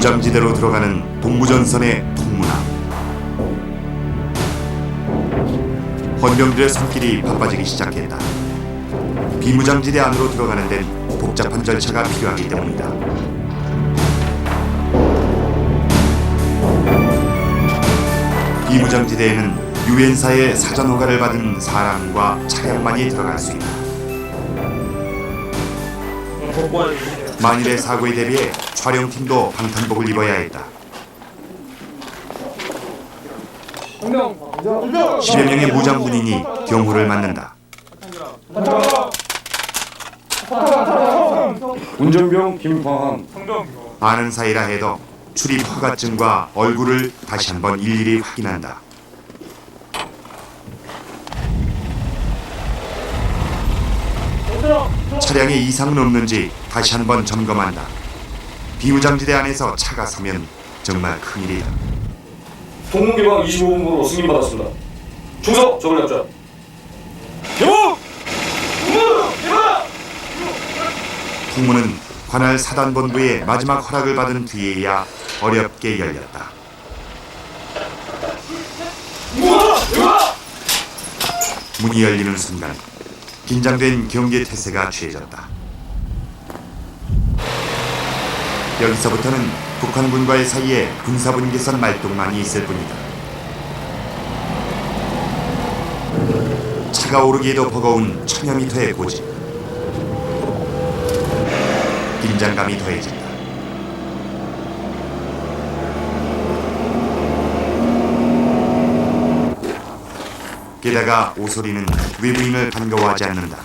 비무장지대로 들어가는 동부전선의 통문화. 헌병들의 손길이 바빠지기 시작했다. 비무장지대 안으로 들어가는 데는 복잡한 절차가 필요하기 때문이다. 비무장지대에는 유엔사의 사전 허가를 받은 사람과 차량만이 들어갈 수 있다. 만일의 사고에 대비해 촬영팀도 방탄복을 입어야 했다. 10여 명의 무장군인이 경호를 맡는다. 운전병 김광한. 아는 사이라 해도 출입 허가증과 얼굴을 다시 한번 일일이 확인한다. 차량에 이상은 없는지 다시 한번 점검한다. 비무장지대 안에서 차가 서면 정말 큰일이다. 통문기방 25분으로 승인받았습니다. 충성! 적을 잡자. 개목! 풍문은 관할 사단본부의 마지막 허락을 받은 뒤에야 어렵게 열렸다. 문이 열리는 순간 긴장된 경계 태세가 취해졌다. 여기서부터는 북한군과의 사이에 군사분계선 말동만이 있을 뿐이다. 차가 오르기에도 버거운 1000여미터의 고지. 긴장감이 더해진다. 게다가 오소리는 외부인을 반가워하지 않는다.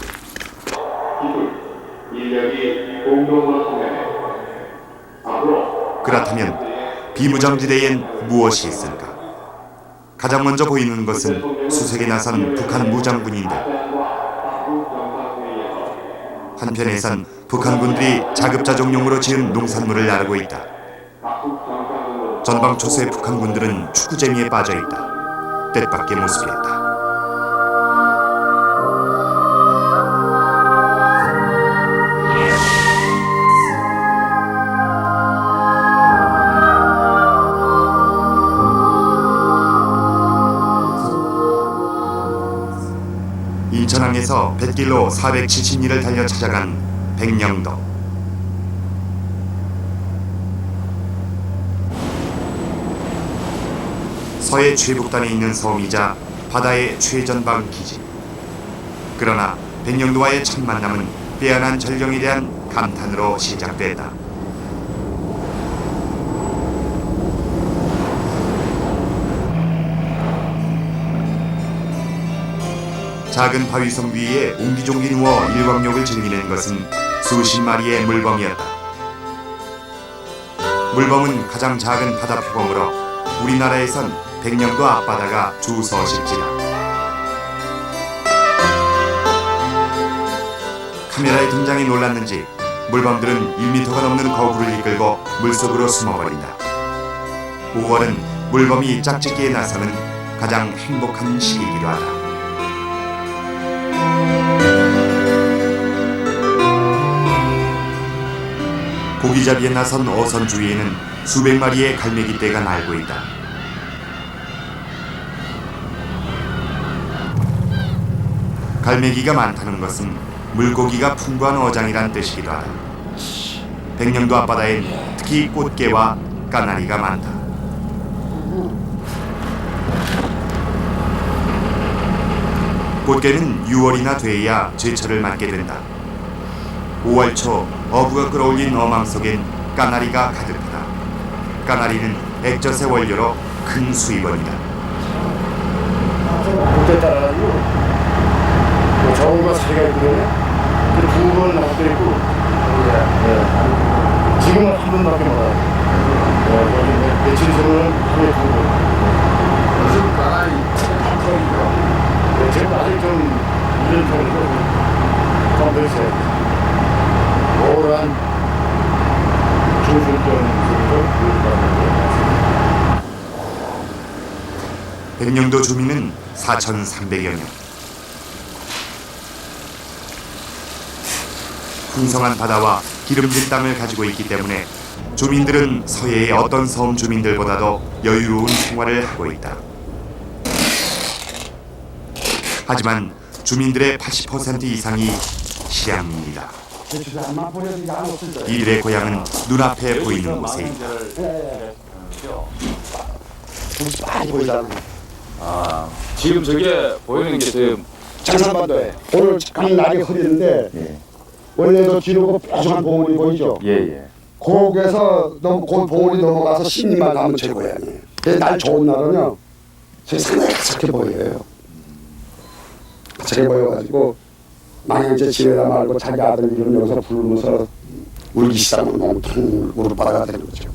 그렇다면 비무장지대엔 무엇이 있을까? 가장 먼저 보이는 것은 수색에 나선 북한 무장군인들. 한편에선 북한군들이 자급자족용으로 지은 농산물을 나르고 있다. 전방초소의 북한군들은 축구재미에 빠져있다. 뜻밖의 모습이었다. 인천항에서 뱃길로 470리를 달려 찾아간 백령도. 서해 최북단에 있는 섬이자 바다의 최전방 기지. 그러나 백령도와의 첫 만남은 빼어난 전령에 대한 감탄으로 시작됐다. 작은 바위섬 위에 옹기종기 누워 일광욕을 즐기는 것은 수십 마리의 물범이었다. 물범은 가장 작은 바다 표범으로 우리나라에선 백령도 앞바다가 주서식지다. 카메라의 등장에 놀랐는지 물범들은 1m가 넘는 거구를 이끌고 물속으로 숨어버린다. 5월은 물범이 짝짓기에 나서는 가장 행복한 시기이기도 하다. 고기잡이에 나선 어선 주위에는 수백 마리의 갈매기떼가 날고 있다. 갈매기가 많다는 것은 물고기가 풍부한 어장이란 뜻이기도 하다. 백령도 앞바다엔 특히 꽃게와 까나리가 많다. 꽃게는 6월이나 돼야 제철을 맞게 된다. 5월 초 어부가 끌어올린 어망 속엔 까나리가 가득하다. 까나리는 액젓의 원료로 큰 수입원이다. 그때 따라가지고 저우가 사이가 있거든요. 그 두 번 놔두고 지금은 한 번밖에 못 와요. 며칠 전에는 하루에 두 번. 무슨 까나리 지금 아직 좀 이런 편이고 좀더 있어요. 오란 중순병으로 백령도 주민은 4,300여 명. 풍성한 바다와 기름진 땅을 가지고 있기 때문에 주민들은 서해의 어떤 섬 주민들보다도 여유로운 생활을 하고 있다. 하지만 주민들의 80% 이상이 실향민이다. 이들의 고향은 눈앞에 보이는 곳에 있다. 많이 보이잖아. 지금 저게 보이는 게 지금 장산반도에 오늘 잠깐 날이 흐리는데 원래도 뒤로 뾰족한 봉우리 보이죠? 예예. 거기에서 그 봉우리 넘어가서 10리만 가면 제 고향이에요. 날 좋은 날은요 상당히 가깝게 보여요. 가깝게 보여가지고 만약 이제 지내다 말고 자기 아들 이름 여기서 부르면서 울기 시작하면 몽둥 무릎바다가 되는 거죠.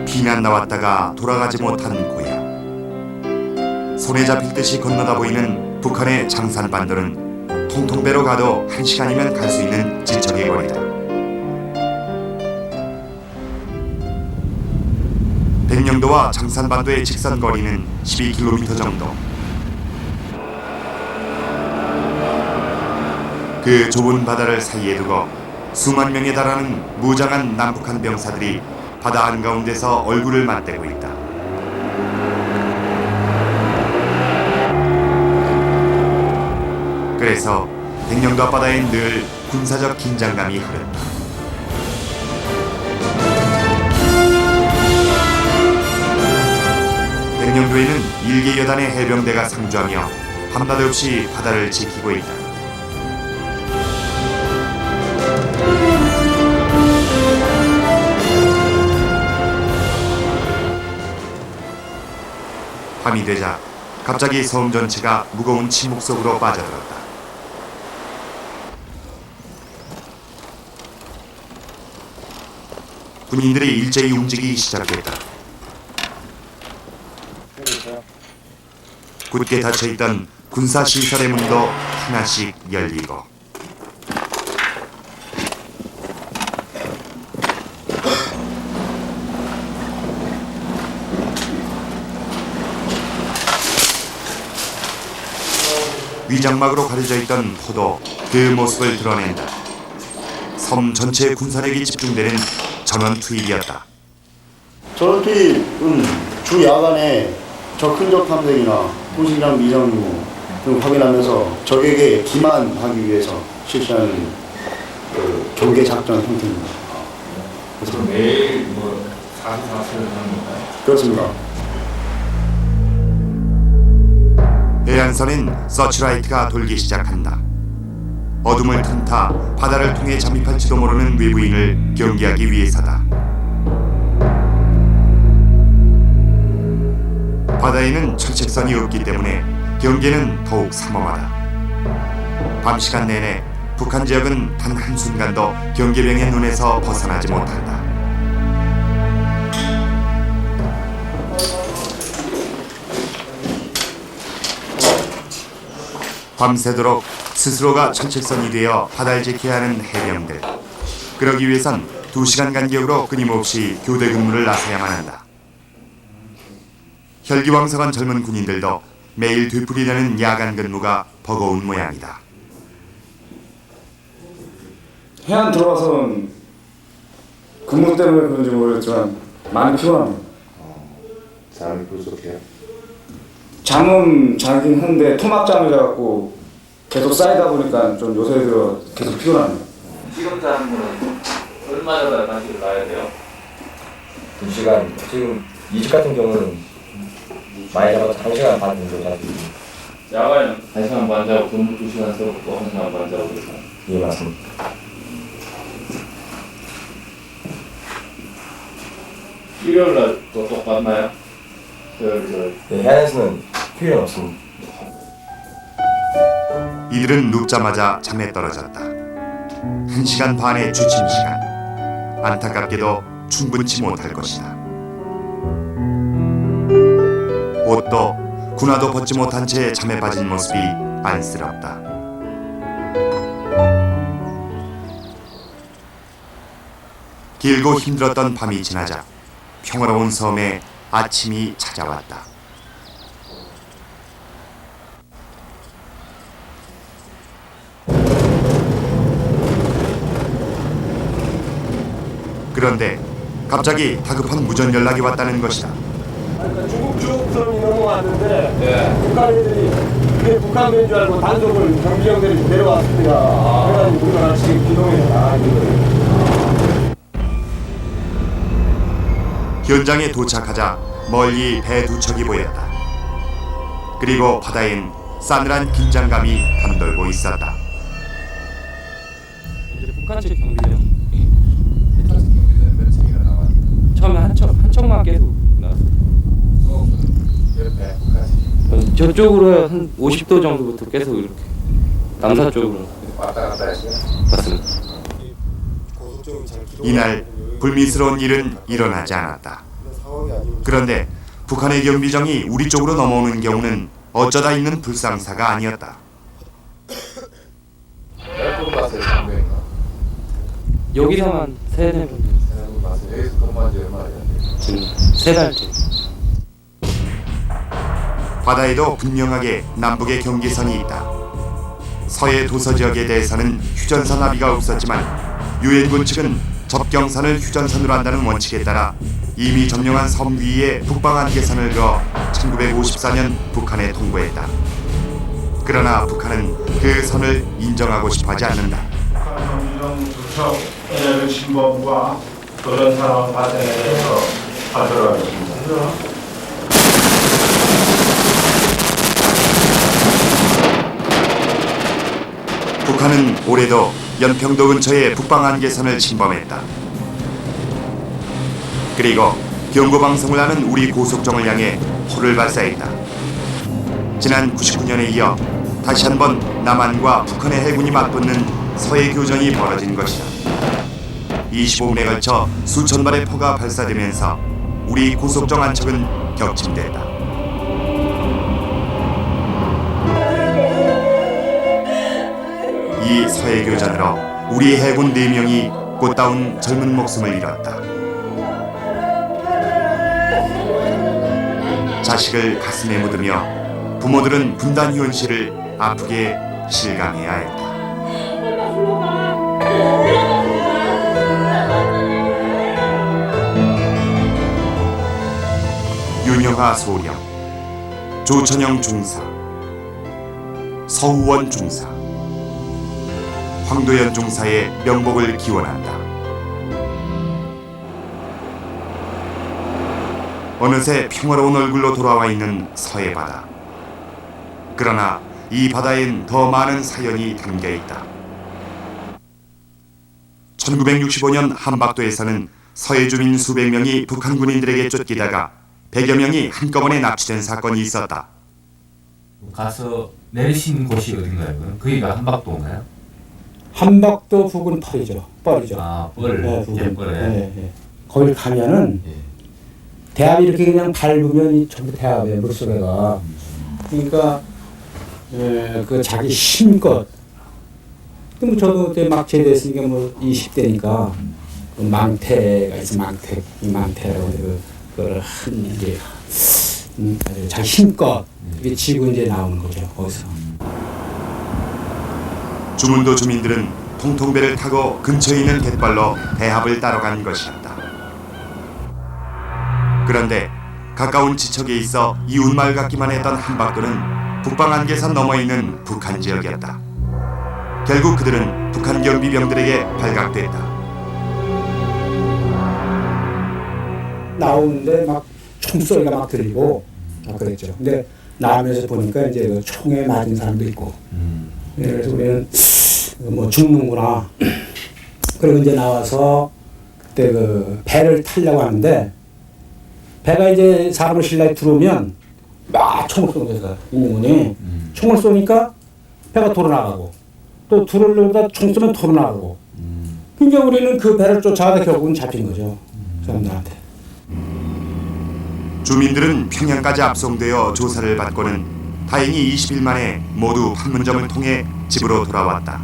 비난 나왔다가 돌아가지 못한 고향. 손에 잡힐 듯이 건너다 보이는 북한의 장산반도는 통통배로 가도 1시간이면 갈 수 있는 지척의 거리다. 백령도와 장산반도의 직선 거리는 12km 정도. 그 좁은 바다를 사이에 두고 수만 명에 달하는 무장한 남북한 병사들이 바다 한가운데서 얼굴을 맞대고 있다. 그래서 백령도 앞바다엔 늘 군사적 긴장감이 흐른다. 백령도에는 일개 여단의 해병대가 상주하며 밤낮 없이 바다를 지키고 있다. 밤이 되자 갑자기 섬 전체가 무거운 침묵 속으로 빠져들었다. 군인들이 일제히 움직이기 시작했다. 굳게 닫혀있던 군사시설의 문도 하나씩 열리고 위장막으로 가려져 있던 포도 그 모습을 드러낸다. 섬 전체의 군사력이 집중되는 전원 투입이었다. 저런 투입은 주 야간에 적근적 탐색이나 포식이랑 미정 임무 등 확인하면서 적에게 기만하기 위해서 실시하는 그 경계 작전 형태입니다. 그래서 매일 뭐 44시를 하는 건가요? 그렇습니다. 해안선엔 서치라이트가 돌기 시작한다. 어둠을 틈타 바다를 통해 잠입할지도 모르는 외부인을 경계하기 위해서다. 바다에는 철책선이 없기 때문에 경계는 더욱 삼엄하다. 밤 시간 내내 북한 지역은 단 한순간도 경계병의 눈에서 벗어나지 못한다. 밤새도록 스스로가 철책선이 되어 바다를 지켜야 하는 해병들. 그러기 위해선 2시간 간격으로 끊임없이 교대 근무를 나서야만 한다. 혈기왕성한 젊은 군인들도 매일 되풀이되는 야간 근무가 버거운 모양이다. 해안 들어와서는 근무 때문에 그런지 모르겠지만 많이 피곤합니다. 잠이 부족해요? 잠은 자긴 한데 토막잠을 자갖고 계속 쌓이다 보니까 좀 요새 들어 계속 피곤합니다. 지금 자는 거는 얼마 전까지 놔야 돼요? 2시간, 지금 이 집 같은 경우는 많이 잡아서 1시간 반 정도 자고 야간에는 1시간 반 자고 근무 2시간 쓰고 또 1시간 반 자고 그래서 예, 맞습니다. 일요일날 또 똑같나요? 토요일 네, 해안에서는 휴일은 없습니다. 이들은 눕자마자 잠에 떨어졌다. 1시간 반의 주침 시간. 안타깝게도 충분치 못할 것이다. 옷도 군화도 벗지 못한 채 잠에 빠진 모습이 안쓰럽다. 길고 힘들었던 밤이 지나자 평화로운 섬에 아침이 찾아왔다. 그런데 갑자기 다급한 무전 연락이 왔다는 것이다. 그러니까 중국 주급선이 넘어왔는데 북한 애들이 그게 북한인 줄 알고 단속을 경비병들이 내려왔습니다. 그래가지고 우리가 지금 기동해서 나가 있는 거예요. 현장에 도착하자 멀리 배 두 척이 보였다. 그리고 바다엔 싸늘한 긴장감이 감돌고 있었다. 이제 북한 측 경비병. 몇 척이나 나왔는데? 처음에 한 척만 계속 나왔어요. 저쪽으로 한 50도 정도부터 계속 이렇게 남사 쪽으로 왔다 갔다 했어요. 맞습니다. 이날 불미스러운 일은 일어나지 않았다. 그런데 북한의 경비정이 우리 쪽으로 넘어오는 경우는 어쩌다 있는 불상사가 아니었다. 몇 분 봤어요, 상대가? 여기서만 3-4번 분 봤어요. 여기서 근무한 지 얼마나 됐는데? 지금 3달째. 바다에도 분명하게 남북의 경계선이 있다. 서해 도서 지역에 대해서는 휴전선 합의가 없었지만 유엔군 측은 접경선을 휴전선으로 한다는 원칙에 따라 이미 점령한 섬 위에 북방 한계선을 그어 1954년 북한에 통보했다. 그러나 북한은 그 선을 인정하고 싶어하지 않는다. 이런 부처 NL 신법과 그런 상황 발생에 대해서 하도록 하겠습니다. 북한은 올해도 연평도 근처의 북방 한계선을 침범했다. 그리고 경고방송을 하는 우리 고속정을 향해 포를 발사했다. 지난 99년에 이어 다시 한번 남한과 북한의 해군이 맞붙는 서해 교전이 벌어진 것이다. 25분에 걸쳐 수천 발의 포가 발사되면서 우리 고속정 한 척은 격침됐다. 이 서해 교전으로 우리 해군 4명이 꽃다운 젊은 목숨을 잃었다. 자식을 가슴에 묻으며 부모들은 분단 현실을 아프게 실감해야 했다. 윤영하 소령, 조천영 중사, 서우원 중사, 황도현 중사의 명복을 기원한다. 어느새 평화로운 얼굴로 돌아와 있는 서해 바다. 그러나 이 바다엔 더 많은 사연이 담겨 있다. 1965년 한박도에서는 서해 주민 수백 명이 북한 군인들에게 쫓기다가 100여 명이 한꺼번에 납치된 사건이 있었다. 가서 내리신 곳이 어딘가요? 거기가 한박도인가요? 한박도 부근 뻘이죠. 뻘이죠. 아, 뻘. 네, 부근. 갯벌에. 네, 네. 거기 가면은 예. 대합이 이렇게 그냥 밟으면 이 전부 대합이에요. 물속에가. 그러니까 그 자기 힘껏. 뭐 저도 그때 막 제대했으니까 뭐 20대니까 그 망태가 있어. 망태. 이 망태라고 그걸 한 이제 자기 힘껏 이게 지고 이제 나오는 거죠. 거기서. 주문도 주민들은 통통배를 타고 근처에 있는 갯벌로 대합을 따러 간 것이었다. 그런데 가까운 지척에 있어 이웃마을 같기만 했던 한박도는 북방 한계선 넘어 있는 북한 지역이었다. 결국 그들은 북한 경비병들에게 발각됐다. 나오는데 막 총소리가 막 들리고 막 그랬죠. 근데 나오면서 보니까 이제 그 총에 맞은 사람도 있고. 그래서 우리는 뭐 죽는구나. 그리고 이제 나와서 그때 그 배를 타려고 하는데 배가 이제 사람을 신라에 들어오면 막 총을 쏘는 거예요. 인민군이 총을 쏘니까 배가 돌아 나가고 또 들어오려다 총 쏘면 돌아 나가고. 그러니까 우리는 그 배를 쫓아가다 결국은 잡힌 거죠. 사람들한테. 주민들은 평양까지 압송되어 조사를 받고는 다행히 20일 만에 모두 판문점을 통해 집으로 돌아왔다.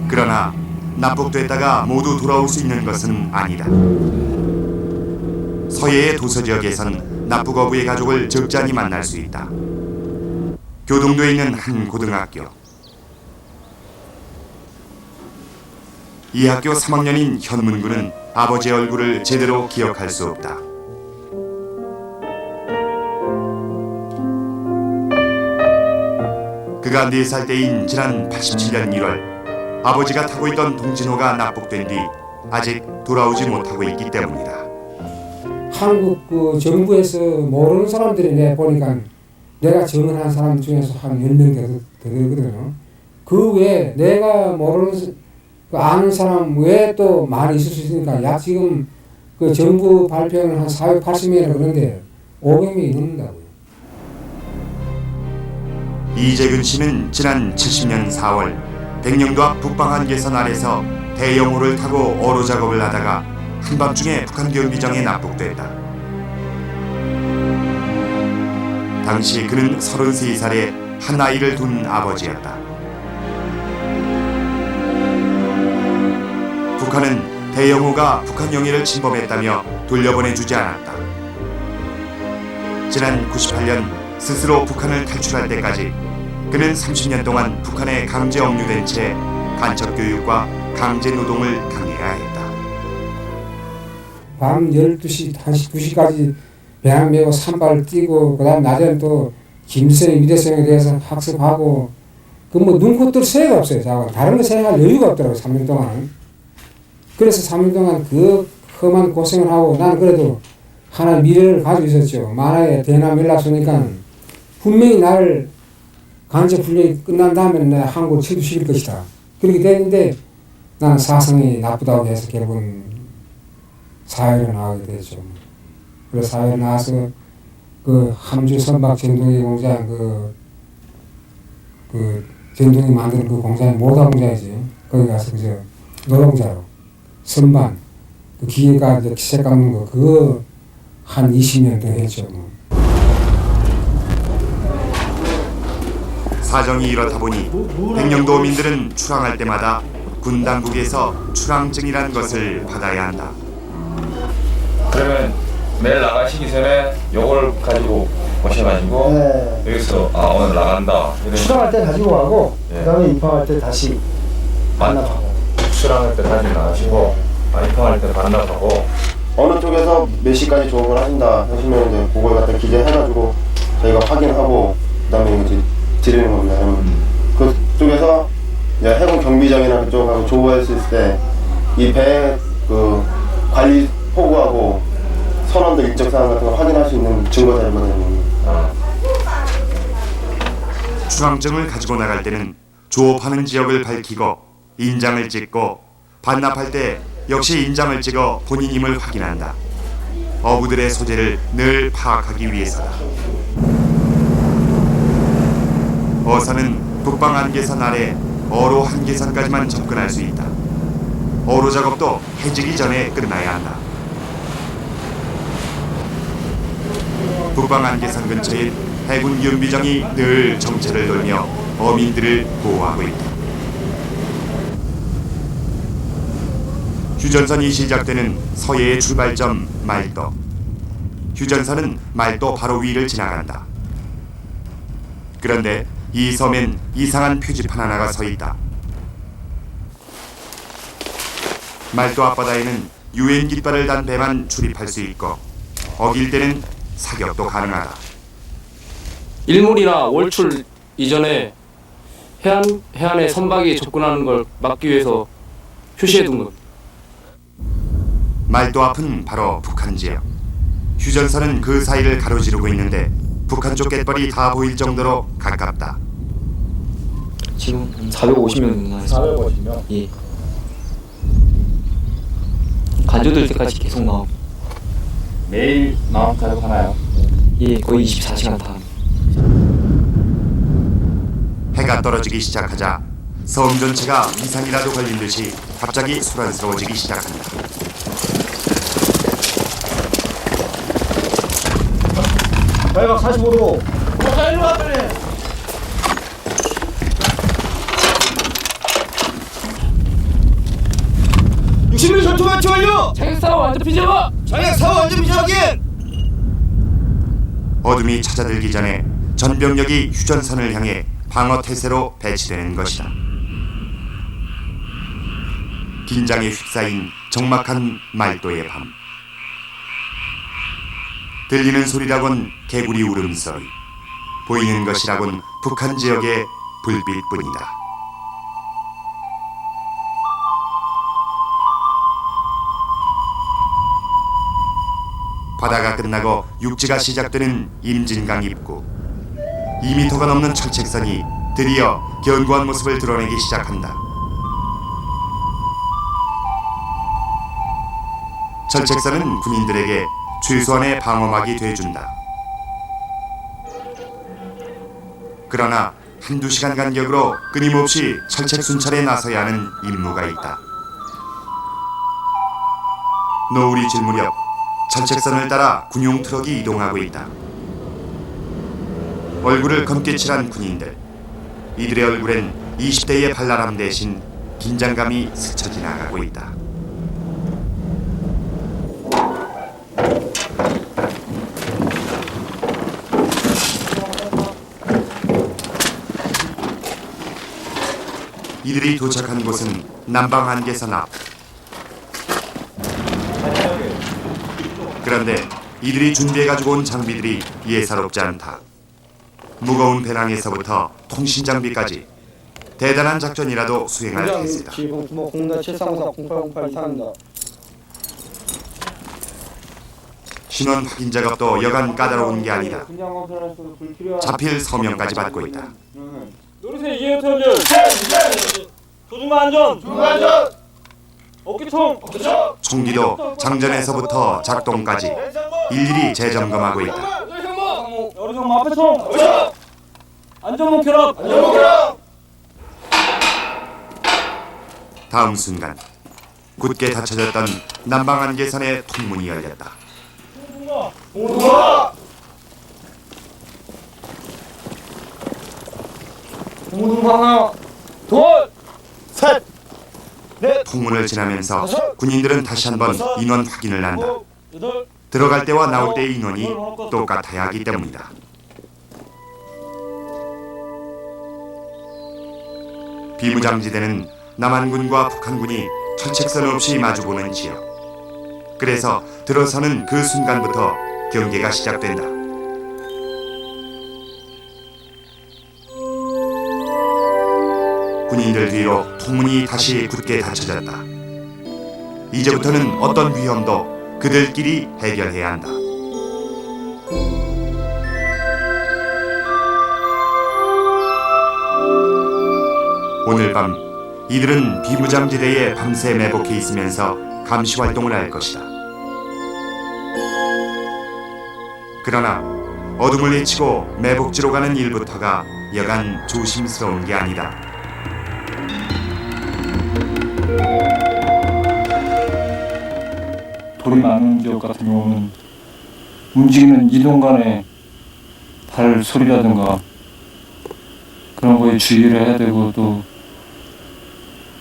그러나 납북됐다가 모두 돌아올 수 있는 것은 아니다. 서해의 도서지역에선 납북 어부의 가족을 적잖이 만날 수 있다. 교동도에 있는 한 고등학교. 이 학교 3학년인 현문군은 아버지의 얼굴을 제대로 기억할 수 없다. 그가 4살 때인 지난 87년 1월 아버지가 타고 있던 동진호가 납북된 뒤 아직 돌아오지 못하고 있기 때문이다. 한국 그 정부에서 모르는 사람들이 내 보니까 내가 증언한 사람 중에서 한 10명 되거든요. 그 외에 내가 모르는 그 아는 사람 외에 또 많이 있을 수 있으니까 약 지금 그 정부 발표는 한 480명이라 그러는데 500명이 넘는다고요. 이재근 씨는 지난 70년 4월 백령도 앞 북방한계선 아래서 대형호를 타고 어로 작업을 하다가 한밤중에 북한 경비정에 납북됐다. 당시 그는 33살에 한 아이를 둔 아버지였다. 북한은 대형호가 북한 영해를 침범했다며 돌려보내주지 않았다. 지난 98년 스스로 북한을 탈출할 때까지 그는 30년 동안 북한에 강제 억류된 채 간첩교육과 강제노동을 당해야 했다. 밤 12시, 1시, 2시까지 배낭 메고 산발 뛰고 그 다음 낮에는 또 김일성의 위대성에 대해서 학습하고 그 뭐 눈코 뜰 새가 없어요. 자고 다른 거 생각할 여유가 없더라고요. 3년 동안. 그래서 3년 동안 그 험한 고생을 하고 나는 그래도 하나의 미래를 가지고 있었죠. 만약에 대남 연락 오니까 분명히 나를 간첩 훈련이 끝난 다음에 내가 한국으로 체류시킬 것이다. 그렇게 됐는데 나는 사상이 나쁘다고 해서 결국은 사회로 나가게 됐죠. 그래서 사회로 나와서 그 함주 선박 전동기 공장 그 전동기 만드는 그 공장이 모다 공장이지. 거기 가서 그저 노동자로 선반 그 기계가 이제 색 깎는 거 그거 한 20년 더 했죠. 뭐. 사정이 이렇다 보니 백령도민들은 출항할 때마다 군 당국에서 출항증이란 것을 받아야 한다. 그러면 매일 나가시기 전에 요걸 가지고 오셔가지고 네. 여기서 오늘 나간다. 출항할 때 가지고 가고 네. 그다음에 입항할 때 다시 반납하고. 출항할 때 가지고 나가시고 입항할 때 반납하고. 어느 쪽에서 몇 시까지 조업을 하신다 하시면 이제 그걸 갖다 기재해가지고 저희가 확인하고 그다음에 이제 드리는 겁니다. 그쪽에서 이제 해군 경비정이나 그쪽하고 조업했을 때 이 배 그 관리 포구하고 선원들 인적 사항 같은 거 확인할 수 있는 증거 자료가 되는 겁니다. 출항증을 가지고 나갈 때는 조업하는 지역을 밝히고 인장을 찍고 반납할 때 역시 인장을 찍어 본인임을 확인한다. 어부들의 소재를 늘 파악하기 위해서다. 어선은 북방 한계선 아래 어로 한계선까지만 접근할 수 있다. 어로 작업도 해지기 전에 끝나야 한다. 북방 한계선 근처엔 해군 윤비정이 늘 정체를 돌며 어민들을 보호하고 있다. 휴전선이 시작되는 서해의 출발점 말도. 휴전선은 말도 바로 위를 지나간다. 그런데 이 섬엔 이상한 표지판 하나가 서 있다. 말도 앞바다에는 유엔 깃발을 단 배만 출입할 수 있고 어길 때는 사격도 가능하다. 일몰이나 월출 이전에 해안에 선박이 접근하는 걸 막기 위해서 표시해둔 것. 말도 앞은 바로 북한 지역. 휴전선은 그 사이를 가로지르고 있는데 북한 쪽 갯벌이 다 보일 정도로 가깝다. 지금 450명 정도 했어요. 450명? 예. 간조될 때까지 계속 나오고. 매일 나온 타격 하나요? 예, 거의 24시간 다. 해가 떨어지기 시작하자 섬 전체가 이상이라도 걸린 듯이 갑자기 소란스러워지기 시작한다. 발각 45도. 일로 와 빨리. 전투 마치 완료! 자격 사고 완전 피제봐! 장약 사고 완전 비정확히! 어둠이 찾아들기 전에 전병력이 휴전선을 향해 방어 태세로 배치되는 것이다. 긴장에 휩싸인 적막한 말도의 밤. 들리는 소리라곤 개구리 울음소리, 보이는 것이라곤 북한 지역의 불빛뿐이다. 바다가 끝나고 육지가 시작되는 임진강 입구. 2m가 넘는 철책선이 드디어 견고한 모습을 드러내기 시작한다. 철책선은 군인들에게 최소한의 방어막이 돼준다. 그러나 한두 시간 간격으로 끊임없이 철책 순찰에 나서야 하는 임무가 있다. 노을이 질 무렵 철책선을 따라 군용 트럭이 이동하고 있다. 얼굴을 검게 칠한 군인들. 이들의 얼굴엔 20대의 발랄함 대신 긴장감이 스쳐 지나가고 있다. 이들이 도착한 곳은 남방 한계선 앞. 그런데 이들이 준비해가지고 온 장비들이 예사롭지 않다. 무거운 배낭에서부터 통신 장비까지 대단한 작전이라도 수행할 태세다. 신원 확인 작업도 여간 까다로운 게 아니다. 자필 서명까지 받고 있다. 노르세 이해터들 조중만 안전 어깨총 총기도 장전에서부터 작동까지 일일이 재점검하고 있다. 여리정 앞에총 안전목 결합 다음 순간 굳게 닫혀졌던 남방 한계선의 통문이 열렸다. 공무동 하나 둘셋 통문을 지나면서 군인들은 다시 한번 인원 확인을 한다. 들어갈 때와 나올 때의 인원이 똑같아야 하기 때문이다. 비무장지대는 남한군과 북한군이 철책선 없이 마주보는 지역. 그래서 들어서는 그 순간부터 경계가 시작된다. 군인들 뒤로 통문이 다시 굳게 닫혀졌다. 이제부터는 어떤 위험도 그들끼리 해결해야 한다. 오늘 밤 이들은 비무장지대에 밤새 매복해 있으면서 감시 활동을 할 것이다. 그러나 어둠을 헤치고 매복지로 가는 일부터가 여간 조심스러운 게 아니다. 돌이 많은 지역 같은 경우는 움직이는 이동간의 발 소리라든가 그런 거에 주의를 해야 되고, 또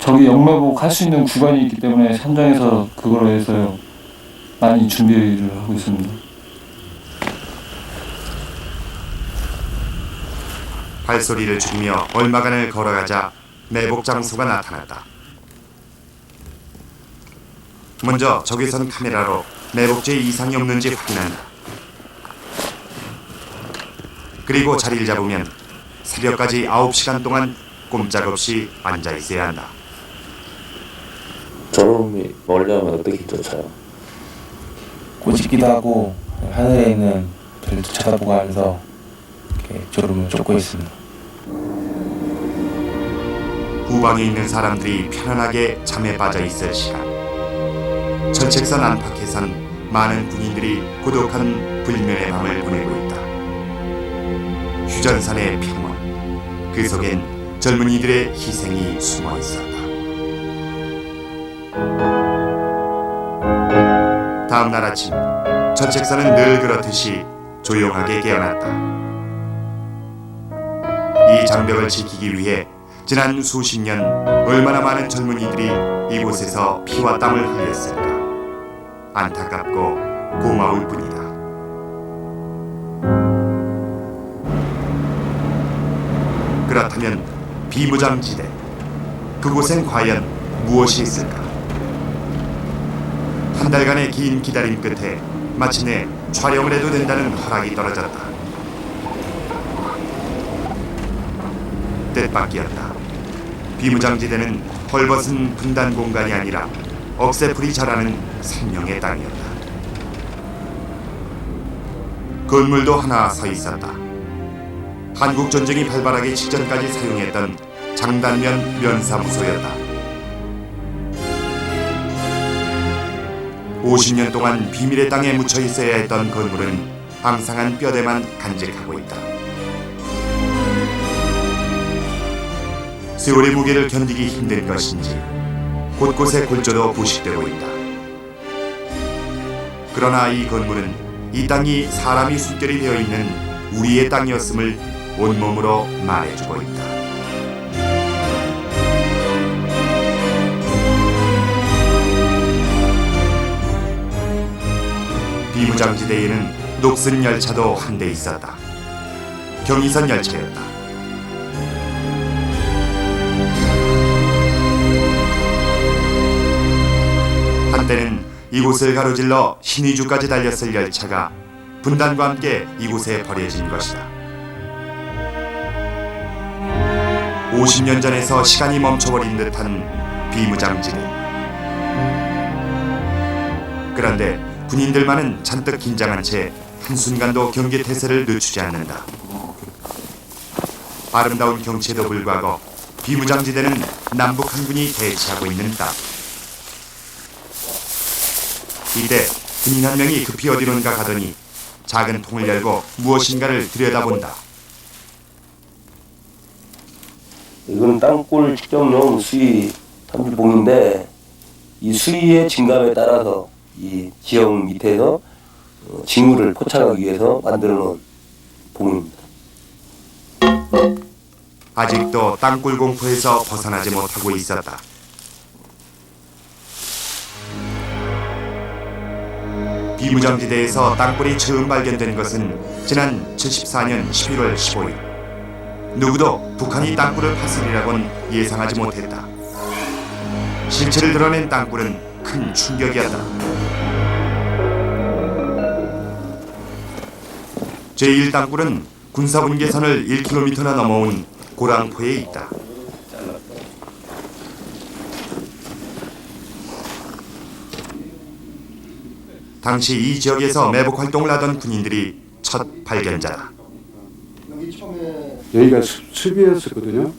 적이 역매복 할 수 있는 구간이 있기 때문에 현장에서 그거로 해서 많이 준비를 하고 있습니다. 발소리를 죽이며 얼마간을 걸어가자 매복 장소가 나타났다. 먼저 적외선 카메라로 매복지에 이상이 없는지 확인한다. 그리고 자리를 잡으면 새벽까지 9시간 동안 꼼짝없이 앉아 있어야 한다. 졸음이 멀려면 어떻게 쫓아요? 꼬집기도 하고 하늘에 있는 별도 쳐다보고 하면서 이렇게 졸음을 쫓고 있습니다. 후방에 있는 사람들이 편안하게 잠에 빠져 있을 시간. 철책선 안팎에선 많은 군인들이 고독한 불면의 밤을 보내고 있다. 휴전선의 평원, 그 속엔 젊은이들의 희생이 숨어 있었다. 다음 날 아침, 철책선은 늘 그렇듯이 조용하게 깨어났다. 이 장벽을 지키기 위해 지난 수십 년 얼마나 많은 젊은이들이 이곳에서 피와 땀을 흘렸을까. 안타깝고 고마울 뿐이다. 그렇다면 비무장지대, 그곳엔 과연 무엇이 있을까? 한 달간의 긴 기다림 끝에 마침내 촬영을 해도 된다는 허락이 떨어졌다. 뜻밖이었다. 비무장지대는 헐벗은 분단 공간이 아니라 억새풀이 자라는 생명의 땅이었다. 건물도 하나 서 있었다. 한국 전쟁이 발발하기 직전까지 사용했던 장단면 면사무소였다. 50년 동안 비밀의 땅에 묻혀 있어야 했던 건물은 앙상한 뼈대만 간직하고 있다. 세월의 무게를 견디기 힘든 것인지 곳곳에 골조도 부식되고 있다. 그러나 이 건물은 이 땅이 사람이 숨결이 되어 있는 우리의 땅이었음을 온몸으로 말해주고 있다. 비무장지대에는 녹슨 열차도 한 대 있었다. 경의선 열차였다. 한때는 이곳을 가로질러 신의주까지 달렸을 열차가 분단과 함께 이곳에 버려진 것이다. 50년 전에서 시간이 멈춰버린 듯한 비무장지대. 그런데 군인들만은 잔뜩 긴장한 채 한순간도 경계태세를 늦추지 않는다. 아름다운 경치에도 불구하고 비무장지대는 남북 한군이 대치하고 있는 땅. 이때 군인 한 명이 급히 어디론가 가더니 작은 통을 열고 무엇인가를 들여다본다. 이건 땅굴 측정용 수위 탐지봉인데 이 수위의 증감에 따라서 이 지형 밑에서 징후를 포착하기 위해서 만들어 놓은 봉입니다. 아직도 땅굴 공포에서 벗어나지 못하고 있었다. 비무장지대에서 땅굴이 처음 발견된 것은 지난 74년 11월 15일. 누구도 북한이 땅굴을 파스리라곤 예상하지 못했다. 실체를 드러낸 땅굴은 큰 충격이었다. 제1땅굴은 군사분계선을 1km나 넘어온 고랑포에 있다. 당시 이 지역에서 매복 활동을 하던 군인들이 첫 발견자다. 여기가 숲이었거든요.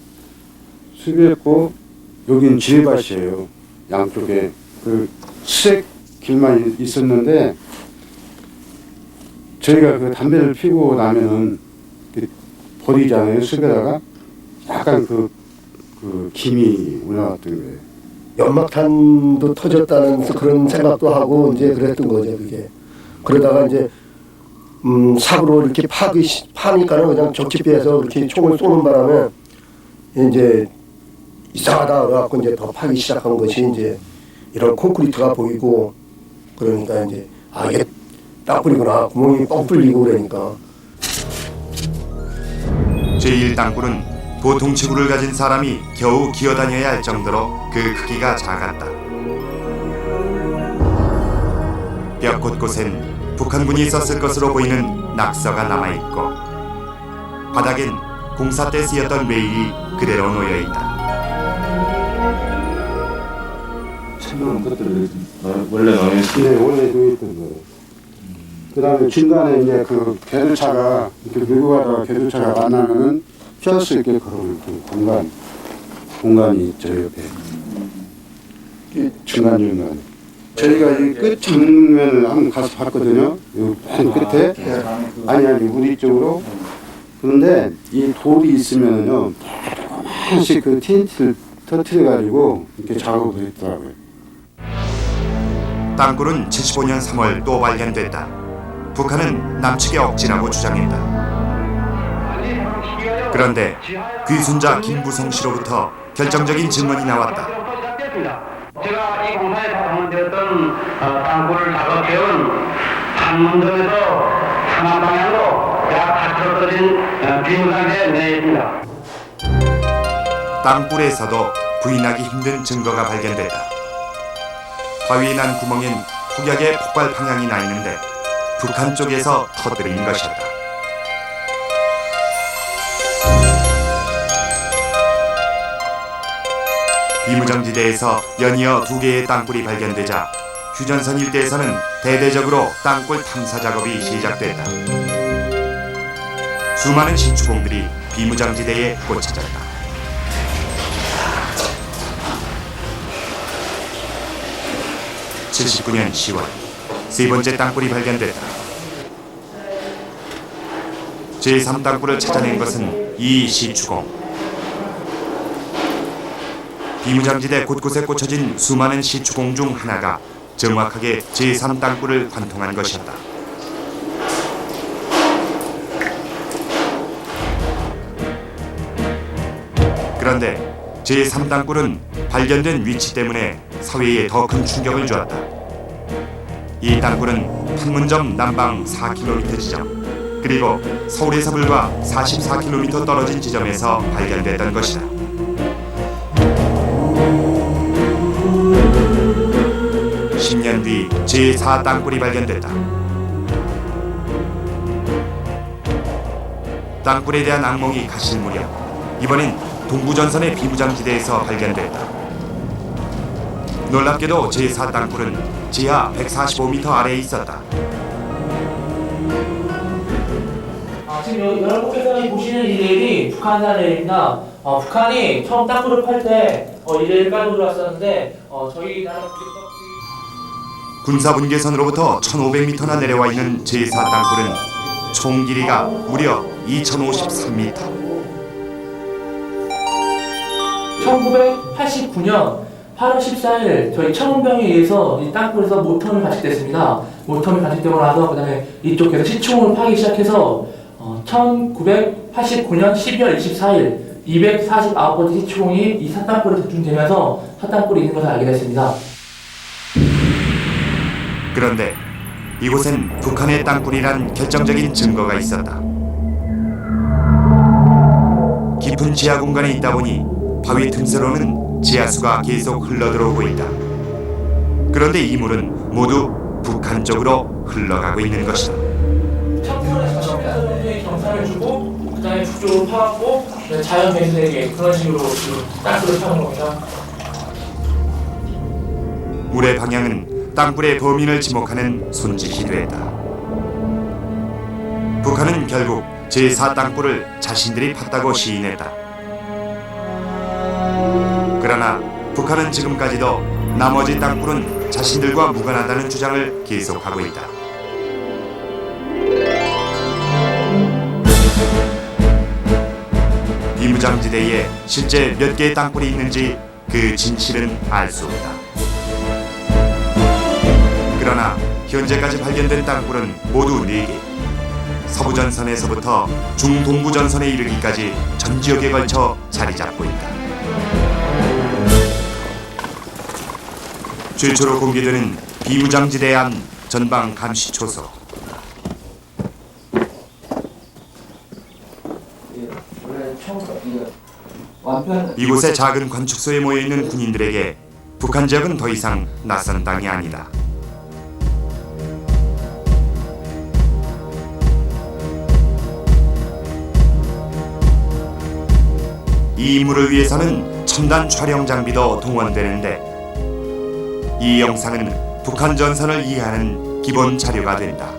숲이었고 여기는 지뢰밭이에요. 양쪽에 그 수색 길만 있었는데 저희가 그 담배를 피우고 나면은 버리잖아요. 숲에다가 약간 그 김이 올라왔던 거예요. 연막탄도 터졌다는 그런 생각도 하고 이제 그랬던 거죠, 그게. 그러다가 이제 삽으로 이렇게 파니까는 그냥 적집비에서 이렇게 총을 쏘는 바람에 이제 이상하다 그래갖고 이제 더 파기 시작한 것이 이제 이런 콘크리트가 보이고 그러니까 이제 아 이게 땅굴이구나, 구멍이 뻥 뚫리고 그러니까. 제1땅굴은 보통 지구를 가진 사람이 겨우 기어다녀야 할 정도로 그 크기가 작았다. 벽 곳곳엔 북한군이 썼을 것으로 보이는 낙서가 남아있고 바닥엔 공사 때 쓰였던 메일이 그대로 놓여있다. 참여한 것들을 원래 놓여있어요? 네, 원래 놓여있던 거예요. 그 다음에 중간에 이제 그 궤도차가 이렇게 밀고 가다가 궤도차가 만나면은 피할 수 있게 그런 공간이 있죠, 옆에. 중간. 저희가 이 끝 장면을 한번 가서 봤거든요. 맨 끝에. 아니, 우리 쪽으로. 그런데 이 돌이 있으면은요, 조금씩 그 TNT를 터뜨려가지고 이렇게 작업을 했더라고요. 땅굴은 75년 3월 또 발견됐다. 북한은 남측의 억지라고 주장했다. 그런데 귀순자 김부성 씨로부터 결정적인 증언이 나왔다. 제가 이 공사에 방문되었던 땅굴을 작업해온 한문동에서 상암 방향으로 약 4km 떨어진 비무장지대에 내에 있습니다. 땅굴에서도 부인하기 힘든 증거가 발견됐다. 바위에 난 구멍엔 폭약의 폭발 방향이 나 있는데 북한 쪽에서 터뜨린 것이었다. 비무장지대에서 연이어 2개의 땅굴이 발견되자 휴전선 일대에서는 대대적으로 땅굴 탐사 작업이 시작됐다. 수많은 신추공들이 비무장지대에 꽂혀졌다. 79년 10월 세 번째 땅굴이 발견됐다. 제3땅굴을 찾아낸 것은 이 시추공. 비무장지대 곳곳에 꽂혀진 수많은 시추공 중 하나가 정확하게 제3땅굴을 관통한 것이었다. 그런데 제3땅굴은 발견된 위치 때문에 사회에 더 큰 충격을 주었다. 이 땅굴은 판문점 남방 4km 지점, 그리고 서울에서 불과 44km 떨어진 지점에서 발견됐던 것이다. (10년) 뒤 제4땅굴이 발견됐다. 땅굴에 대한 악몽이 가실 무렵 이번엔 동부전선의 비무장지대에서 발견됐다. 놀랍게도 제4땅굴은 지하 145m 아래에 있었다. 지금 여러분께서 보시는 이 레일이 북한산 레일입니다. 북한이 처음 땅굴을 팔 때 이 레일 깔고 들어왔었는데 저희 나라 군사분계선으로부터 1500m나 내려와 있는 제4땅굴은 총 길이가 무려 2053m. 1989년 8월 14일 저희 청운병에 의해서 이 땅굴에서 모텀이 가식됐습니다. 모텀이 가식되고 나서 그 다음에 이쪽에서 시추공을 파기 시작해서 1989년 12월 24일 249번째 시추공이 이 사땅굴에 집중되면서 사땅굴이 있는 것을 알게 됐습니다. 그런데 이곳엔 북한의 땅굴이란 결정적인 증거가 있었다. 깊은 지하 공간에 있다 보니 바위 틈새로는 지하수가 계속 흘러들어오고 있다. 그런데 이 물은 모두 북한 쪽으로 흘러가고 있는 것이다. 경사를 주고 그 다음에 북쪽으로 파갖고 자연 배수에게 그런 식으로 땅굴을 파는 겁니다. 물의 방향은 땅굴의 범인을 지목하는 손짓이 됐다. 북한은 결국 제4땅굴을 자신들이 팠다고 시인했다. 그러나 북한은 지금까지도 나머지 땅굴은 자신들과 무관하다는 주장을 계속하고 있다. 비무장지대에 실제 몇 개의 땅굴이 있는지 그 진실은 알 수 없다. 그러나 현재까지 발견된 땅굴은 모두 4개. 서부전선에서부터 중동부전선에 이르기까지 전 지역에 걸쳐 자리 잡고 있다. 최초로 공개되는 비무장지대에 한 전방 감시 초소. 이곳에 작은 관측소에 모여있는 군인들에게 북한 지역은 더 이상 낯선 땅이 아니다. 이 임무를 위해서는 첨단 촬영 장비도 동원되는데 이 영상은 북한 전선을 이해하는 기본 자료가 된다.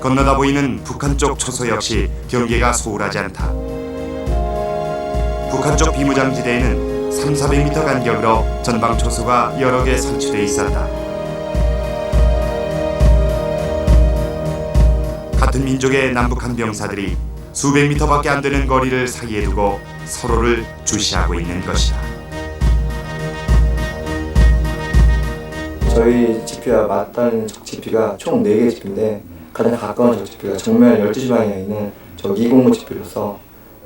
건너다 보이는 북한 쪽 초소 역시 경계가 소홀하지 않다. 북한 쪽 비무장지대에는 300~400m 간격으로 전방 초소가 여러 개 설치돼 있었다. 같은 민족의 남북한 병사들이 수백 미터밖에 안 되는 거리를 사이에 두고 서로를 주시하고 있는 것이다. 저희 지피와 맞닿는 적지피가 총 4개 지피인데 가장 가까운 적지피가 정면 12시 방향에 있는 저 209 지피로서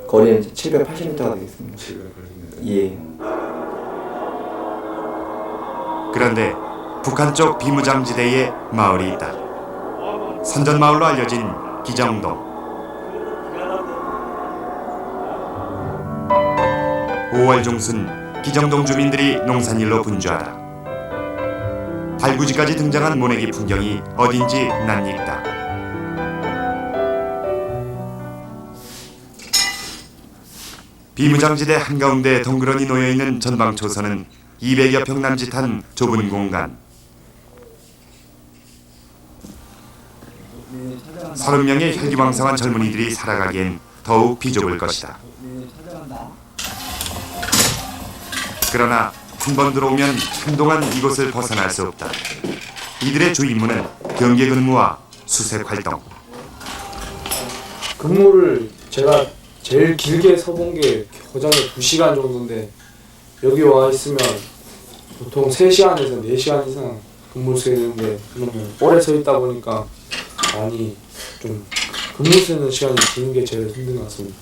거리는 780m가 되겠습니다. 예. 그런데 북한 쪽 비무장지대에 마을이 있다. 선전마을로 알려진 기정동. 5월 중순 기정동 주민들이 농산일로 분주하다. 달구지까지 등장한 모내기 풍경이 어딘지 낯익다. 비무장지대 한가운데 덩그러니 놓여있는 전방초소는 200여 평 남짓한 좁은 공간. 30명의 혈기왕성한 젊은이들이 살아가기엔 더욱 비좁을 것이다. 그러나 한 번 들어오면 한동안 이곳을 벗어날 수 없다. 이들의 주 임무는 경계 근무와 수색 활동. 근무를 제가 제일 길게 서본 게 고장에 2시간 정도인데 여기 와 있으면 보통 3시간에서 4시간 이상 근무를 써야 되는데 오래 서 있다 보니까 많이 좀 근무 쓰는 시간이 기는 게 제일 힘든 것 같습니다.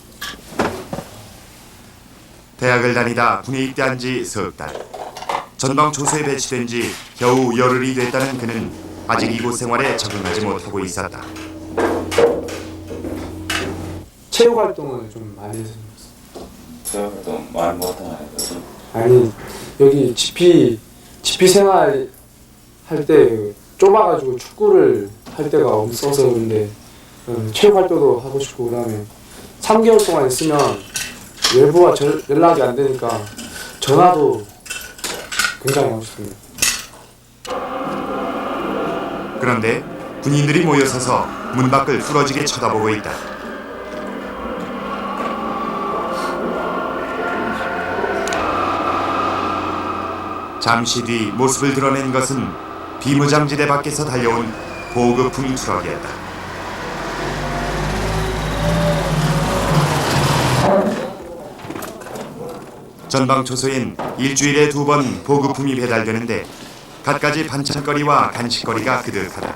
대학을 다니다 군에 입대한 지 석 달. 전방 초소에 배치된 지 겨우 열흘이 됐다는 그는 아직 이곳 생활에 적응하지 못하고 있었다. 체육 활동을 좀 많이 했습니다. 체육 활동 많이 못하나요? 아니 여기 GP 생활 할 때 좁아가지고 축구를 할 데가 없어서 그런데 체육 활동도 하고 싶고 그다음에 3개월 동안 있으면 외부와 연락이 안 되니까 전화도 굉장히 하고 싶습니다. 그런데 군인들이 모여서서 문 밖을 부러지게 쳐다보고 있다. 잠시 뒤 모습을 드러낸 것은 비무장지대 밖에서 달려온 보급품 트럭이었다. 전방 초소엔 일주일에 2번 보급품이 배달되는데 갖가지 반찬거리와 간식거리가 그득하다.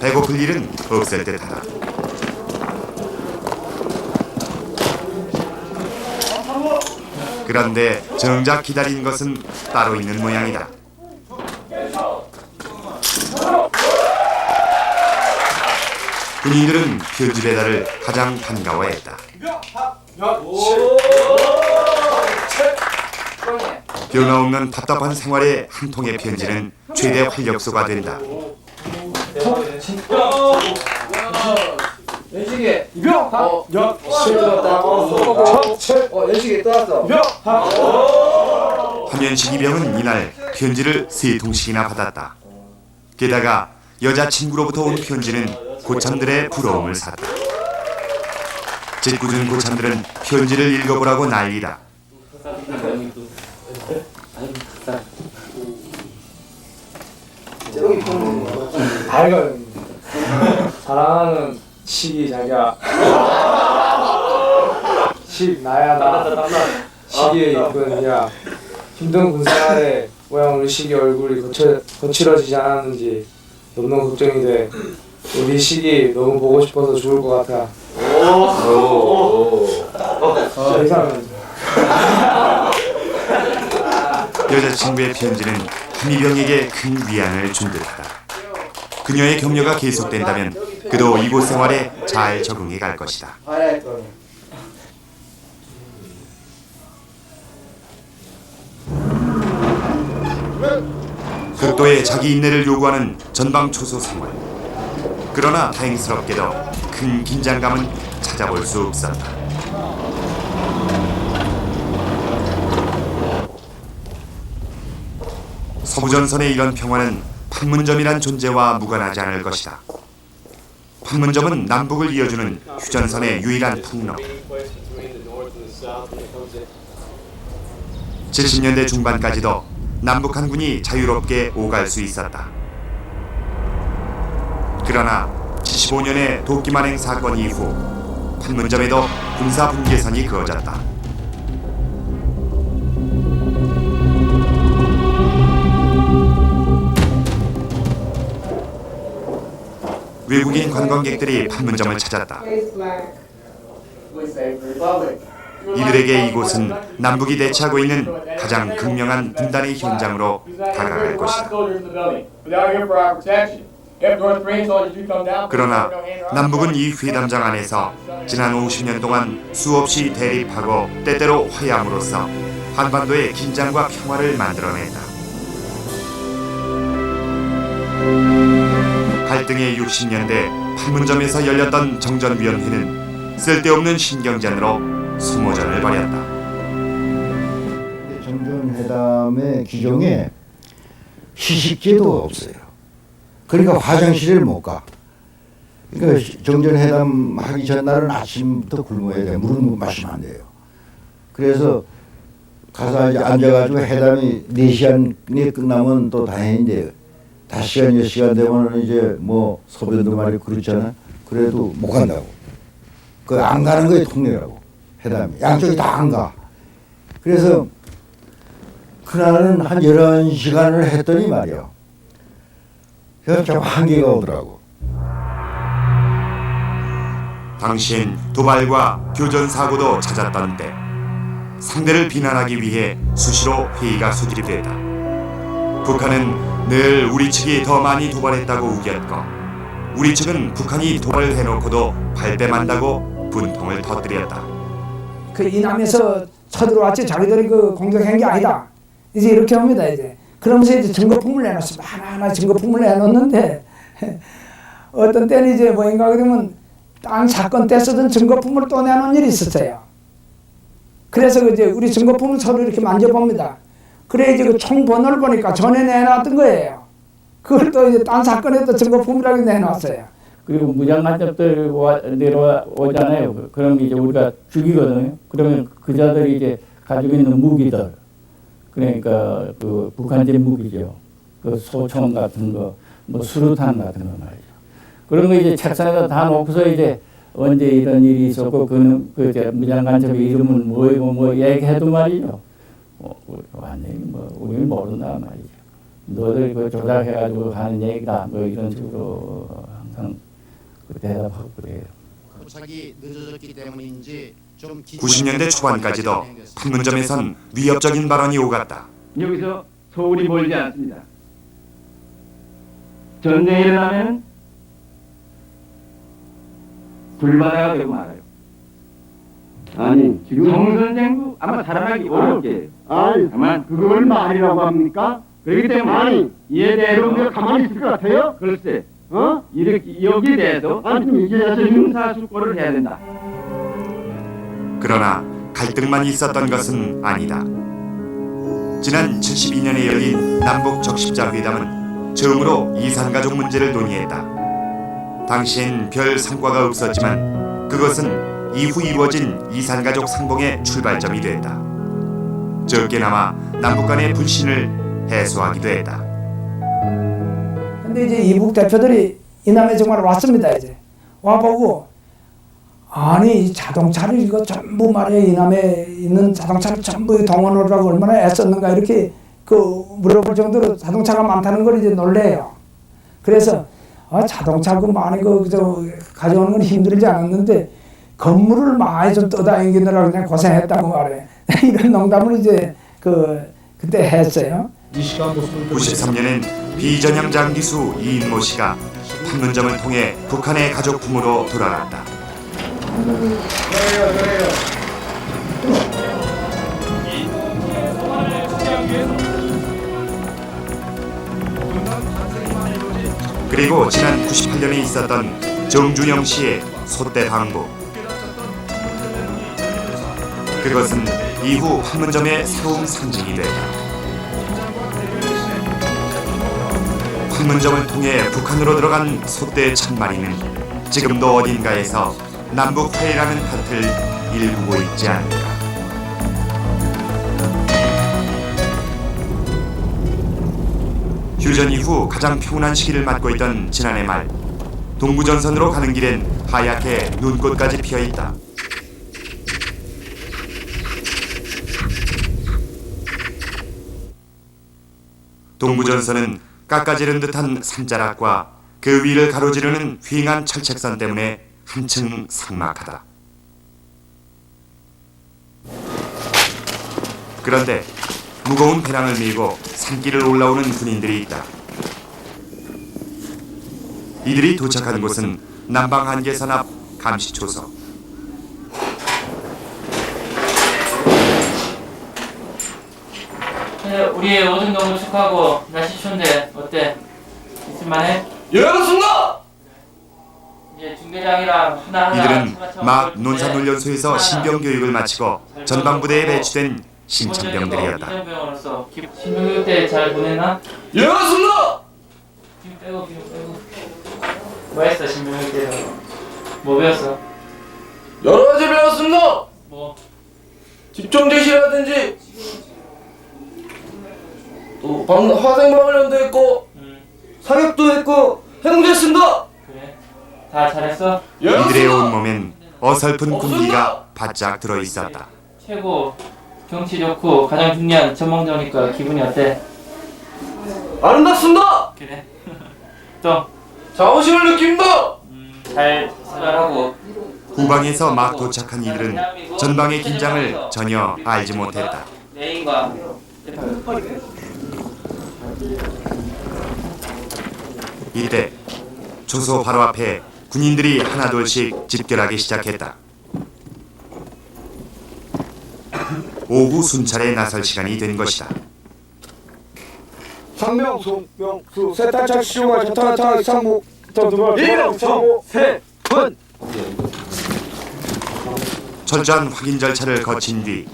배고플 일은 없을 듯하다. 그런데 정작 기다린 것은 따로 있는 모양이다. 군인들은 편지 배달을 가장 반가워했다. 변화없는 답답한 생활에 한 통의 편지는 최대 활력소가 된다. 연식이 이병 연식이 또 왔어. 함연식 이병은 이날 편지를 3통씩이나 받았다. 게다가 여자친구로부터 온 편지는 고참들의 부러움을 샀다. 짓궂은 고참들은 편지를 읽어보라고 난리다. 밝아요. 사랑하는 시기 자기야. 식 나야 나. 시기의 이쁜이야. 힘든 군생활에 모양 우리 시기 얼굴이 거칠어지지 않았는지 너무 걱정이 돼. 우리 시기 너무 보고 싶어서 죽을 것 같아. 이상합니다. 여자친구의 편지는 한이병에게 큰 위안을 준 듯하다. 그녀의 격려가 계속된다면 그도 이곳 생활에 잘 적응해 갈 것이다. 극도의 자기 인내를 요구하는 전방 초소 생활. 그러나 다행스럽게도 큰 긴장감은 찾아볼 수 없었다. 서부전선의 이런 평화는 판문점이란 존재와 무관하지 않을 것이다. 판문점은 남북을 이어주는 휴전선의 유일한 통로. 70년대 중반까지도 남북 한군이 자유롭게 오갈 수 있었다. 그러나 75년의 도끼만행 사건 이후 판문점에도 군사 분계선이 그어졌다. 외국인 관광객들이 판문점을 찾았다. 이들에게 이곳은 남북이 대치하고 있는 가장 극명한 분단의 현장으로 다가갈 것이다. 그러나 남북은 이 회담장 안에서 지난 50년 동안 수없이 대립하고 때때로 화해함으로써 한반도의 긴장과 평화를 만들어냈다. 갈등의 60년대 판문점에서 열렸던 정전위원회는 쓸데없는 신경전으로 소모전을 벌였다. 정전회담의 규정에 휴식제도 없어요. 그러니까 화장실을 못 가. 그러니까 정전회담 하기 전날은 아침부터 굶어야 돼. 물은 마시면 안 돼요. 그래서 가서 이제 앉아가지고 회담이 4시간이 끝나면 또 다행인데 5시간, 10시간 되면 이제 뭐 소변도 말이 그렇잖아. 그래도 못 간다고. 그 안 가는 거에 통례라고. 회담이. 양쪽이 다 안 가. 그래서 그날은 한 11시간을 했더니 말이야. 그래서 좀 한계가 오더라고. 당시엔 도발과 교전사고도 잦았던 때 상대를 비난하기 위해 수시로 회의가 소집됐다. 북한은 늘 우리 측이 더 많이 도발했다고 우겼고 우리 측은 북한이 도발을 해놓고도 발뺌한다고 분통을 터뜨렸다. 그 이남에서 쳐들어왔지 자기들이 그 공격한 게 아니다. 이제 이렇게 합니다. 이제 그러면서 이제 증거품을 내놨습니다. 하나하나 증거품을 내놓는데 어떤 때는 이제 뭐인가 그러면 땅 사건 때 쓰던 증거품을 또 내놓은 일이 있었어요. 그래서 이제 우리 증거품을 서로 이렇게 만져봅니다. 그래 이제 그 총 번호를 보니까 전에 내놨던 거예요. 그걸 또 이제 딴 사건에 또 증거품이라고 내놨어요. 그리고 무장간첩들 내려오잖아요. 그럼 이제 우리가 죽이거든요. 그러면 그자들이 이제 가지고 있는 무기들, 그러니까 그 북한제 무기죠. 그 소총 같은 거, 뭐 수류탄 같은 거 말이죠. 그런 거 이제 책상에다 다 놓고서 이제 언제 이런 일이 있었고 그 무장간첩의 이름은 뭐이고 뭐 얘기해도 말이죠. 완전히 뭐 우리는 모른다 말이죠. 너들 그 조작해가지고 하는 얘기다 뭐 이런 식으로 항상 대답하고 그래요. 도착이 늦어졌기 때문인지 좀 90년대 초반까지도 판문점에선 위협적인 발언이 오갔다. 여기서 서울이 멀지 않습니다. 전쟁이 일어나면 불바다가 되고 말아요. 아니 지금 성선생도 아마 살아가기 어려울 게요. 아니 다만 그걸 말이라고 합니까? 그렇기 때문에 아니 이에 대해서 우리가 가만히 있을 것 같아요? 글쎄, 이렇게 여기에 대해서 심사숙고를 해야 된다. 그러나 갈등만 있었던 것은 아니다. 지난 72년에 열린 남북 적십자 회담은 처음으로 이산가족 문제를 논의했다. 당시엔 별 성과가 없었지만 그것은 이후 이루어진 이산가족 상봉의 출발점이 됐다. 적게나마 남북 간의 불신을 해소하기도 했다. 근데 이제 이북 대표들이 이남에 정말 왔습니다. 이제 와보고 아니 자동차를 이거 전부 말이야 이남에 있는 자동차를 전부 동원하려고 얼마나 애썼는가 이렇게 그 물어볼 정도로 자동차가 많다는 걸 이제 놀래요. 그래서 자동차 그 많이 저 가져오는 건 힘들지 않았는데 건물을 많이 좀 떠다니느라 그냥 고생했다고 말해. 이런 농담을 이제 그때 했어요. 93년엔 비전형 장기수 이인모 씨가 판문점을 통해 북한의 가족품으로 돌아갔다. 그리고 지난 98년에 있었던 정준영 씨의 소떼 방북. 그것은 이후 판문점의 새로운 상징이 됐다. 판문점을 통해 북한으로 들어간 소떼 천마리는 지금도 어딘가에서 남북 화해라는 탓을 일구고 있지 않을까. 휴전 이후 가장 평온한 시기를 맞고 있던 지난해 말 동부전선으로 가는 길엔 하얗게 눈꽃까지 피어있다. 동부전선은 깎아지른 듯한 산자락과 그 위를 가로지르는 휑한 철책선 때문에 한층 삭막하다. 그런데 무거운 배낭을 밀고 산길을 올라오는 군인들이 있다. 이들이 도착한 곳은 남방 한계선 앞 감시초소. 우리 오등동무 축하하고 날씨 추운데 어때? 있을만해? 예, 그렇습니다. 이제 중대장이랑 하나하나 이들은 막 논산훈련소에서 신병 교육을 마치고 전방부대에 배치된 신청병들이었다. 이전병으로서 신병교육 때 잘 보냈나? 예, 그렇습니다. 기름 빼고. 뭐 했어 신병교육 때? 뭐 배웠어? 여러 가지 배웠습니다. 뭐? 집중 제시라든지 또 화생방을연도 했고 사격도 했고 해공됐습니다. 그래? 다 잘했어? 이들의 온몸엔 어설픈 군기가 바짝 들어있었다. 최고 경치 좋고 가장 중요한 전망자니까 기분이 어때? 아름답습니다. 그래? 또? 자부심을 느낍니다. 잘 생활하고 후방에서 막 도착한 이들은 전방의 긴장을 전혀 알지 못했다. 레인과 이때 초소 바로 앞에 군인들이 하나둘씩 집결하기 시작했다. 오후 순찰에 나설 시간이 된 것이다. 상명수 명수 세탄창 시용화 저탄창 상무 저두번 이명성호 세분 철저한 확인 절차를 거친 뒤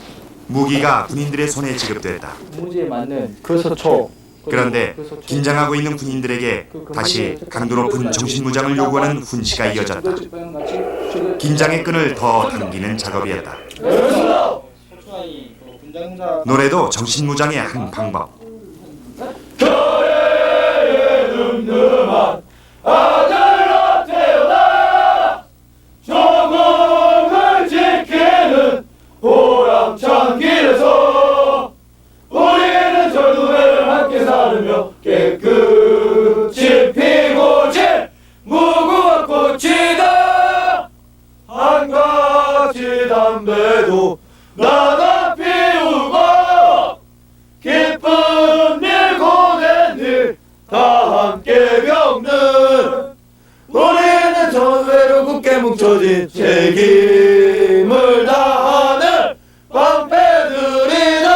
무기가 군인들의 손에 지급됐다. 무지에 맞는 교서초. 그런데 긴장하고 있는 군인들에게 다시 강도 높은 정신무장을 요구하는 훈시가 이어졌다. 긴장의 끈을 더 당기는 작업이었다. 노래도 정신무장의 한 방법. 늠름한 아들로 태어나 조국을 지키는 보람찬 길에서 우리는 절두배를 함께 사르며 깨끗이 피고 질 무궁화 꽃이다. 한 가지 담배도 나눠 피우고 기쁜 일 고된 일 다 함께 겪는 우리는 전회로 굳게 뭉쳐진 책임을 다하는 방패들이다.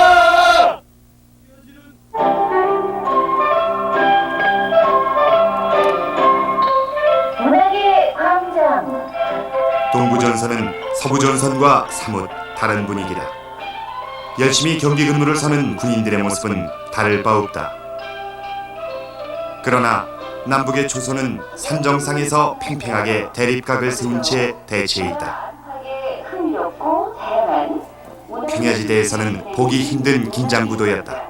문학의 광장. 동부전선은 서부전선과 사뭇 다른 분위기다. 열심히 경기 근무를 서는 군인들의 모습은 다를 바 없다. 그러나 남북의 초소는 산 정상에서 팽팽하게 대립각을 세운 채 대치해 있다. 평야지대에서는 보기 힘든 긴장 구도였다.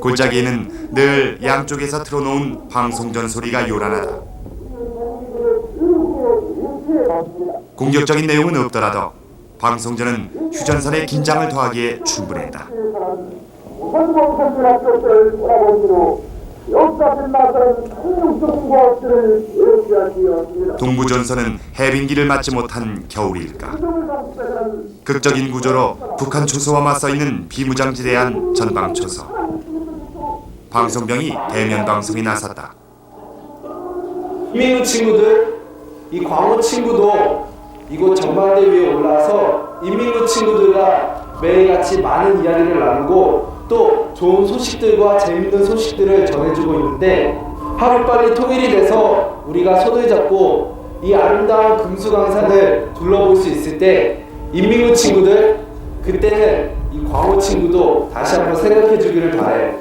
골짜기에는 늘 양쪽에서 틀어놓은 방송전 소리가 요란하다. 공격적인 내용은 없더라도 방송전은 휴전선의 긴장을 더하기에 충분했다. 동부전선은 해빙기를 맞지 못한 겨울일까. 극적인 구조로 북한 초소와 맞서 있는 비무장지대한 전방초소. 방송병이 대면 방송에 나섰다. 인민군 친구들, 이 광호 친구도 이곳 전망대 위에 올라서 인민군 친구들과 매일같이 많은 이야기를 나누고 또 좋은 소식들과 재밌는 소식들을 전해주고 있는데 하루빨리 통일이 돼서 우리가 손을 잡고 이 아름다운 금수강산을 둘러볼 수 있을 때 인민군 친구들, 그때는 이 광호 친구도 다시 한번 생각해 주기를 바래.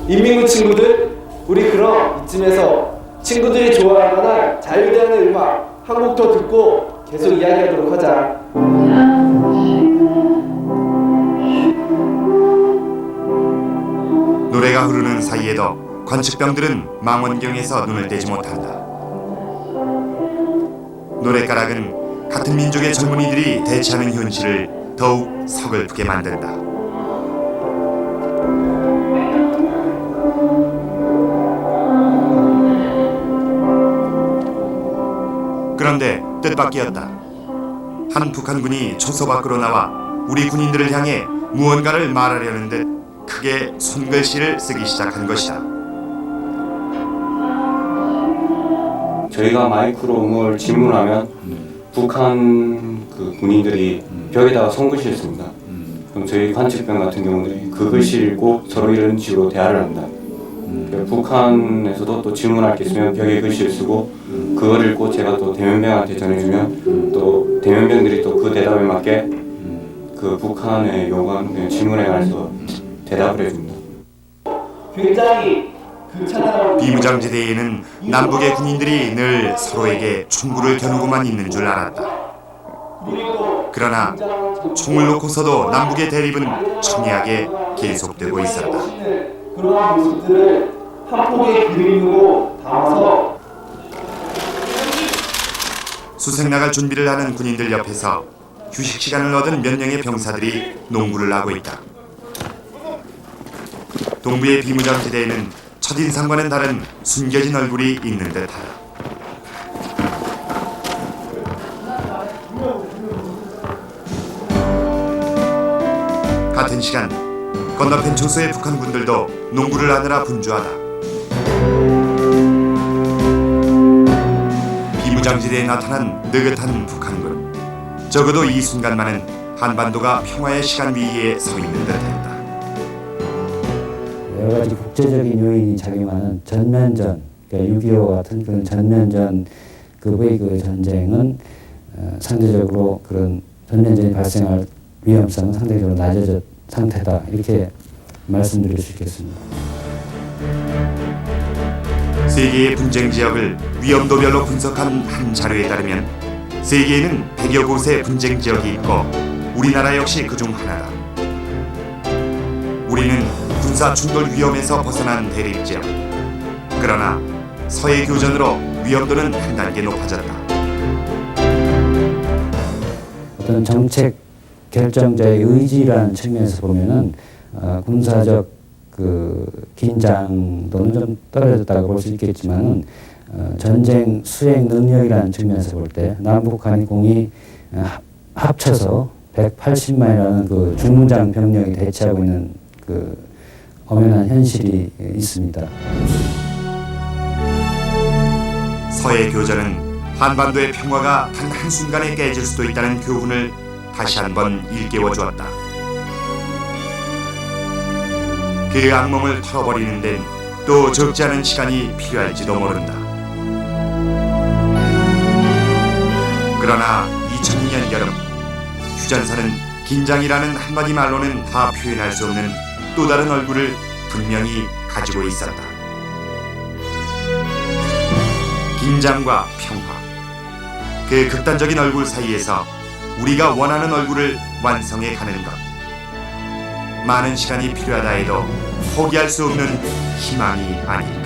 인민군 친구들, 우리 그럼 이쯤에서 친구들이 좋아할 만한 자유대하는 음악 한 곡 더 듣고 계속 이야기하도록 하자. 노래가 흐르는 사이에도 관측병들은 망원경에서 눈을 떼지 못한다. 노랫가락은 같은 민족의 젊은이들이 대치하는 현실을 더욱 서글프게 만든다. 그런데 뜻밖이었다. 한 북한군이 초소 밖으로 나와 우리 군인들을 향해 무언가를 말하려는 듯 크게 손글씨를 쓰기 시작한 것이다. 저희가 마이크로 뭘 질문하면 북한 그 군인들이 벽에다가 손글씨를 씁니다. 그럼 저희 관측병 같은 경우들이 그 글씨를 읽고 서로 이런 식으로 대화를 합니다. 북한에서도 또 질문할 게 있으면 벽에 글씨를 쓰고 그걸 읽고 제가 또 대면병한테 전해주면 또 대면병들이 또 그 대답에 맞게 그 북한의 요구하는 질문에 관해서 대답을 해줍니다. 굉장히 비무장지대에는 남북의 군인들이 늘 서로에게 총구를 겨누고만 있는 줄 알았다. 그러나 총을 놓고서도 남북의 대립은 첨예하게 계속되고 있었다. 그러한 모습들을 한 폭의 그림으로 담아서 수색 나갈 준비를 하는 군인들 옆에서 휴식 시간을 얻은 몇 명의 병사들이 농구를 하고 있다. 동부의 비무장지대에는 첫인상과는 다른 숨겨진 얼굴이 있는 듯하다. 같은 시간 건너편 초소의 북한 군들도 농구를 하느라 분주하다. 비무장지대에 나타난 느긋한 북한군. 적어도 이 순간만은 한반도가 평화의 시간 위에 서 있는 듯했다. 여러 가지 국제적인 요인이 작용하는 전면전, 그러니까 6.25 같은 그런 전면전 급의 그 전쟁은 상대적으로 그런 전면전이 발생할 위험성은 상대적으로 낮아진 상태다, 이렇게 말씀드릴 수 있겠습니다. 세계의 분쟁 지역을 위험도별로 분석한 한 자료에 따르면 세계에는 100여 곳의 분쟁 지역이 있고 우리나라 역시 그중 하나다. 우리는 군사 충돌 위험에서 벗어난 대립 지역. 그러나 서해 교전으로 위험도는 한 단계 높아졌다. 어떤 정책 결정자의 의지라는 측면에서 보면은 군사적 그 긴장도는 좀 떨어졌다고 볼 수 있겠지만은 전쟁 수행 능력이라는 측면에서 볼 때 남북한이 공이 합쳐서 180만이라는 그 중무장 병력이 대치하고 있는 그 엄연한 현실이 있습니다. 서해 교전은 한반도의 평화가 단 한순간에 깨질 수도 있다는 교훈을 다시 한번 일깨워 주었다. 그 악몽을 털어버리는 데는 또 적지 않은 시간이 필요할지도 모른다. 그러나 2002년 여름, 휴전선은 긴장이라는 한마디 말로는 다 표현할 수 없는 또 다른 얼굴을 분명히 가지고 있었다. 긴장과 평화, 그 극단적인 얼굴 사이에서 우리가 원하는 얼굴을 완성해 가는 것. 많은 시간이 필요하다 해도 포기할 수 없는 희망이 아니다.